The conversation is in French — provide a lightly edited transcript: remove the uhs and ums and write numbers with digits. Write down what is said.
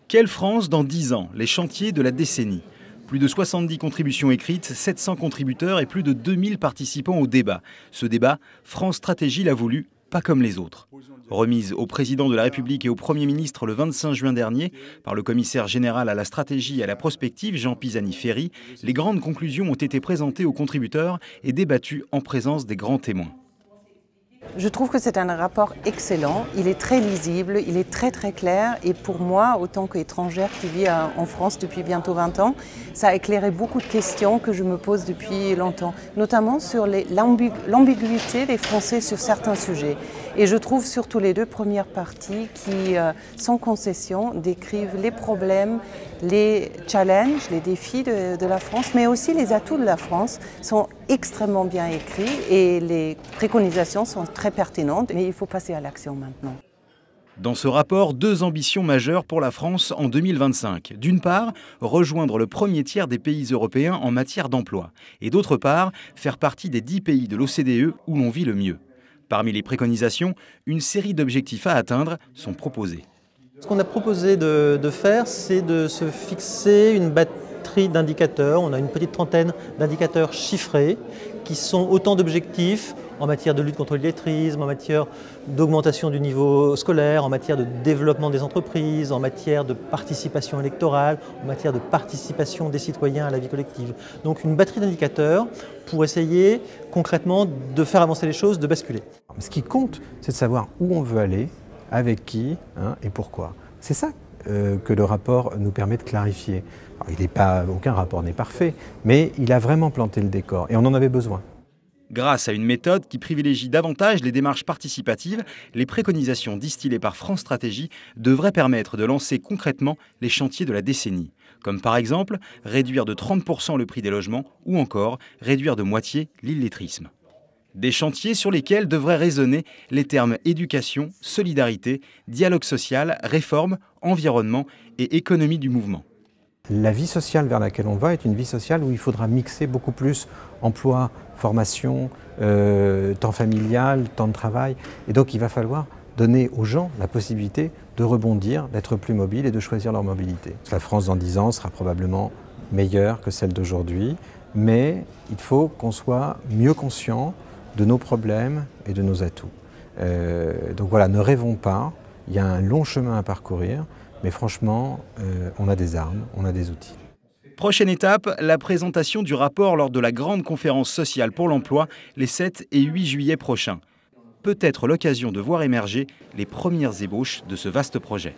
Quelle France dans 10 ans? Les chantiers de la décennie. Plus de 70 contributions écrites, 700 contributeurs et plus de 2000 participants au débat. Ce débat, France Stratégie l'a voulu, pas comme les autres. Remise au président de la République et au Premier ministre le 25 juin dernier par le commissaire général à la stratégie et à la prospective Jean Pisani-Ferry, les grandes conclusions ont été présentées aux contributeurs et débattues en présence des grands témoins. Je trouve que c'est un rapport excellent, il est très lisible, il est très clair et pour moi, autant qu'étrangère qui vit en France depuis bientôt 20 ans, ça a éclairé beaucoup de questions que je me pose depuis longtemps, notamment sur l'ambiguïté des Français sur certains sujets. Et je trouve surtout les deux premières parties qui, sans concession, décrivent les problèmes, les challenges, les défis de la France, mais aussi les atouts de la France sont extrêmement bien écrits et les préconisations sont très pertinentes, mais il faut passer à l'action maintenant. Dans ce rapport, deux ambitions majeures pour la France en 2025. D'une part, rejoindre le premier tiers des pays européens en matière d'emploi. Et d'autre part, faire partie des 10 pays de l'OCDE où l'on vit le mieux. Parmi les préconisations, une série d'objectifs à atteindre sont proposés. Ce qu'on a proposé de faire, c'est de se fixer une batterie d'indicateurs. On a une petite trentaine d'indicateurs chiffrés qui sont autant d'objectifs en matière de lutte contre l'illettrisme, en matière d'augmentation du niveau scolaire, en matière de développement des entreprises, en matière de participation électorale, en matière de participation des citoyens à la vie collective. Donc une batterie d'indicateurs pour essayer concrètement de faire avancer les choses, de basculer. Ce qui compte, c'est de savoir où on veut aller, avec qui et pourquoi. C'est ça que le rapport nous permet de clarifier. Alors, aucun rapport n'est parfait, mais il a vraiment planté le décor et on en avait besoin. Grâce à une méthode qui privilégie davantage les démarches participatives, les préconisations distillées par France Stratégie devraient permettre de lancer concrètement les chantiers de la décennie. Comme par exemple, réduire de 30% le prix des logements ou encore réduire de moitié l'illettrisme. Des chantiers sur lesquels devraient résonner les termes éducation, solidarité, dialogue social, réforme, environnement et économie du mouvement. La vie sociale vers laquelle on va est une vie sociale où il faudra mixer beaucoup plus emploi, formation, temps familial, temps de travail. Et donc il va falloir donner aux gens la possibilité de rebondir, d'être plus mobiles et de choisir leur mobilité. La France dans 10 ans sera probablement meilleure que celle d'aujourd'hui, mais il faut qu'on soit mieux conscient de nos problèmes et de nos atouts. Donc voilà, ne rêvons pas, il y a un long chemin à parcourir, mais franchement, on a des armes, on a des outils. Prochaine étape, la présentation du rapport lors de la grande conférence sociale pour l'emploi les 7 et 8 juillet prochains. Peut-être l'occasion de voir émerger les premières ébauches de ce vaste projet.